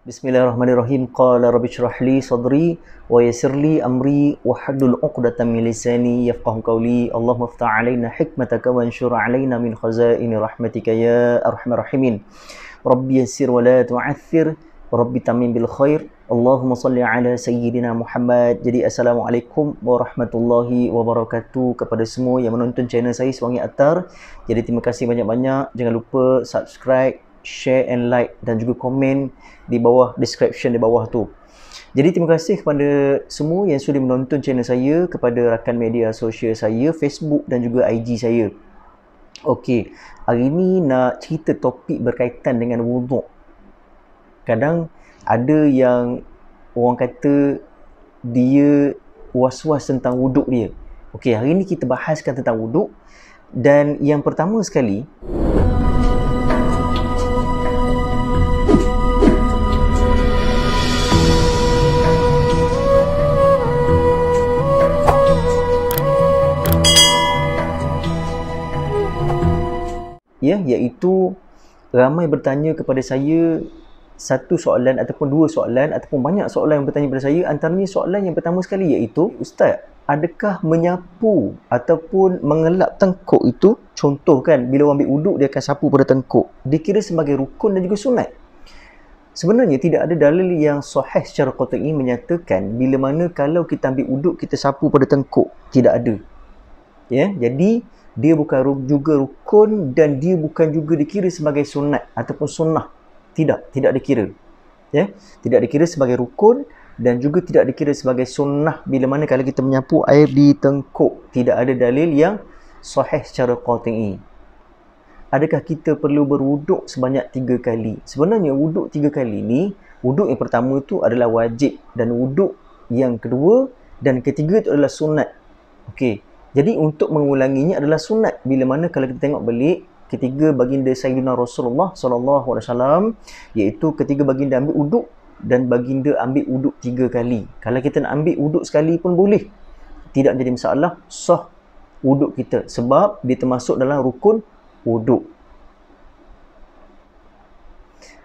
Bismillahirrahmanirrahim. Qala rabbi shrah li sadri wa yassir li amri wahlul 'uqdatam min lisani yafqahu qawli. Allahumma iftah 'alaina hikmataka wa anshur 'alaina min khazaini rahmatika ya arhamar rahimin. Rabbi yassir wa la tu'aththir. Rabbi tamim bil khair. Allahumma salli ala sayyidina Muhammad. Jadi assalamualaikum warahmatullahi wabarakatuh kepada semua yang menonton channel saya Suwangi Attar. Jadi terima kasih banyak-banyak. Jangan lupa subscribe, share and like dan juga komen di bawah description di bawah tu. Jadi terima kasih kepada semua yang sudah menonton channel saya, kepada rakan media sosial saya, Facebook dan juga IG saya. Okey, hari ni nak cerita topik berkaitan dengan wuduk. Kadang ada yang orang kata dia was-was tentang wuduk dia. Okey, hari ni kita bahaskan tentang wuduk. Dan yang pertama sekali, iaitu ramai bertanya kepada saya satu soalan ataupun dua soalan ataupun banyak soalan yang bertanya kepada saya. Antaranya soalan yang pertama sekali iaitu, Ustaz, adakah menyapu ataupun mengelap tengkuk itu, contoh kan, bila orang ambil wuduk dia akan sapu pada tengkuk, dikira sebagai rukun dan juga sunat? Sebenarnya tidak ada dalil yang sahih secara qat'i menyatakan bila mana kalau kita ambil wuduk kita sapu pada tengkuk. Tidak ada. Jadi dia bukan juga rukun dan dia bukan juga dikira sebagai sunat ataupun sunnah. Tidak dikira. Tidak dikira sebagai rukun dan juga tidak dikira sebagai sunnah bila mana kalau kita menyapu air di tengkuk. Tidak ada dalil yang sahih secara qat'i. Adakah kita perlu berwuduk sebanyak 3 kali? Sebenarnya wuduk 3 kali ni, wuduk yang pertama itu adalah wajib dan wuduk yang kedua dan ketiga itu adalah sunat. Okey. Jadi untuk mengulanginya adalah sunat. Bila mana kalau kita tengok balik ketiga baginda Sayyidina Rasulullah SAW, iaitu ketiga baginda ambil wuduk dan baginda ambil wuduk 3 kali. Kalau kita nak ambil wuduk sekali pun boleh. Tidak menjadi masalah, sah wuduk kita sebab dia termasuk dalam rukun wuduk.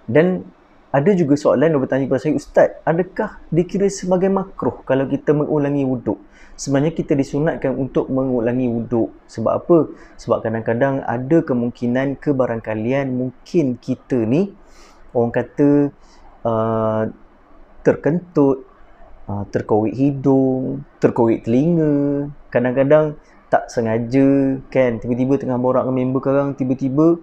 Dan ada juga soalan yang bertanya kepada saya, Ustaz, adakah dikira sebagai makruh kalau kita mengulangi wuduk? Sebenarnya kita disunatkan untuk mengulangi wuduk. Sebab apa? Sebab kadang-kadang ada kemungkinan kebarangkalian mungkin kita ni orang kata terkentut, terkorek hidung, terkorek telinga. Kadang-kadang tak sengaja kan, tiba-tiba tengah borak dengan member korang, tiba-tiba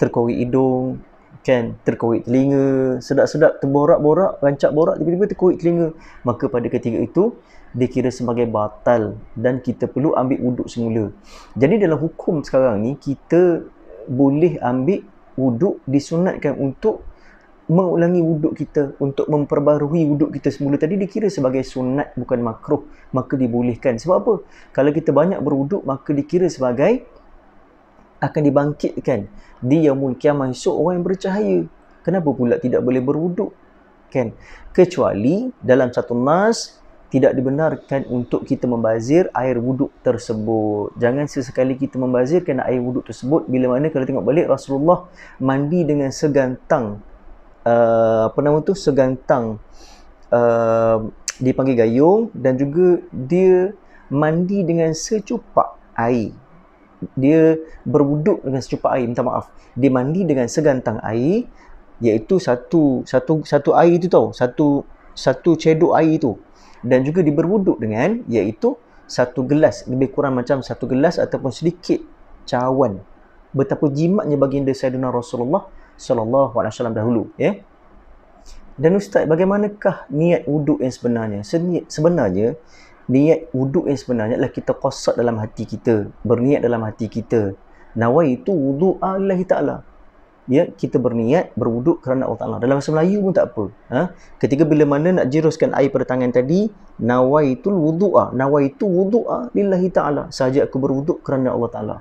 terkorek hidung kan, terkorek telinga, sedap-sedap terborak-borak, rancak borak, tiba-tiba terkorek telinga. Maka pada ketika itu dikira sebagai batal dan kita perlu ambil wuduk semula. Jadi dalam hukum sekarang ni kita boleh ambil wuduk, disunatkan untuk mengulangi wuduk kita, untuk memperbaharui wuduk kita semula. Tadi dikira sebagai sunat bukan makruh, maka dibolehkan. Sebab apa? Kalau kita banyak berwuduk maka dikira sebagai akan dibangkitkan di yaumul qiyamah esok orang yang bercahaya. Kenapa pula tidak boleh berwuduk? Kan? Kecuali dalam satu nas tidak dibenarkan untuk kita membazir air wuduk tersebut. Jangan sesekali kita membazirkan air wuduk tersebut. Bila mana kalau tengok balik Rasulullah mandi dengan segantang segantang dipanggil gayung, dan juga dia mandi dengan secupak air. Dia berwuduk dengan secupak air, minta maaf. Dia mandi dengan segantang air, iaitu satu air itu tau, satu cedok air itu. Dan juga dia berwuduk dengan iaitu satu gelas, lebih kurang macam satu gelas ataupun sedikit cawan. Betapa jimatnya baginda Sayyidina Rasulullah sallallahu alaihi wasallam dahulu, Dan Ustaz, bagaimanakah niat wuduk yang sebenarnya? Sebenarnya niat wuduk yang sebenarnya adalah kita qasad dalam hati kita, berniat dalam hati kita. Nawaitu wudu'a lillahi ta'ala. Kita berniat berwuduk kerana Allah Ta'ala. Dalam bahasa Melayu pun tak apa. Ketika bila mana nak jeruskan air pada tangan tadi, nawaitul wudu'a, nawaitu wudu'a lillahi ta'ala. Sahaja aku berwuduk kerana Allah Ta'ala.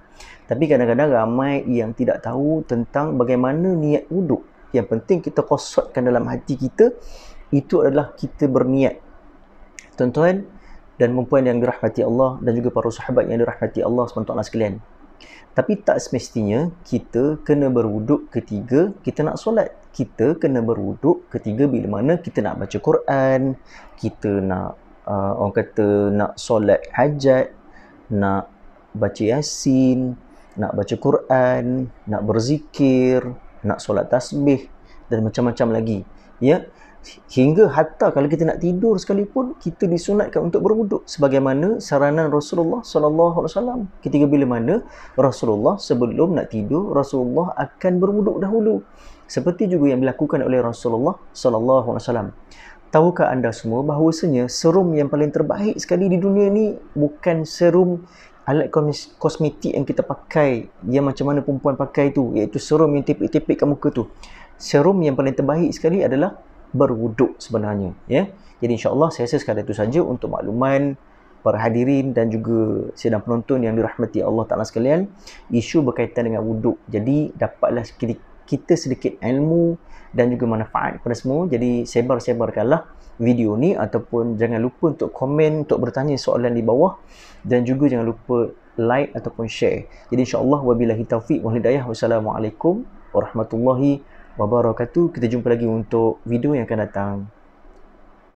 Tapi kadang-kadang ramai yang tidak tahu tentang bagaimana niat wuduk. Yang penting kita qasadkan dalam hati kita, itu adalah kita berniat. Tuan-tuan dan puan yang dirahmati Allah dan juga para sahabat yang dirahmati Allah SWT sekalian. Tapi tak semestinya kita kena berwuduk ketika kita nak solat. kita kena berwuduk ketika bila mana kita nak baca Quran, kita nak orang kata nak solat hajat, nak baca Yasin, nak baca Quran, nak berzikir, nak solat tasbih dan macam-macam lagi. Ya, hingga hatta kalau kita nak tidur sekalipun kita disunatkan untuk berwuduk sebagaimana saranan Rasulullah sallallahu alaihi wasallam. Ketika bila mana Rasulullah sebelum nak tidur, Rasulullah akan berwuduk dahulu. Seperti juga yang dilakukan oleh Rasulullah sallallahu alaihi wasallam. Tahukah anda semua bahawasanya serum yang paling terbaik sekali di dunia ni bukan serum alat kosmetik yang kita pakai, yang macam mana perempuan pakai tu, iaitu serum yang tipik-tipik kat muka tu. Serum yang paling terbaik sekali adalah berwuduk sebenarnya, ya. Jadi insya-Allah saya rasa sekadar itu saja untuk makluman para hadirin dan juga sidang penonton yang dirahmati Allah Taala sekalian, isu berkaitan dengan wuduk. Jadi dapatlah kita sedikit ilmu dan juga manfaat kepada semua. Jadi sebar-sebarkanlah video ni, ataupun jangan lupa untuk komen, untuk bertanya soalan di bawah, dan juga jangan lupa like ataupun share. Jadi insya-Allah wabillahi taufiq wal hidayah. Wassalamualaikum warahmatullahi wabarakatuh. Kita jumpa lagi untuk video yang akan datang.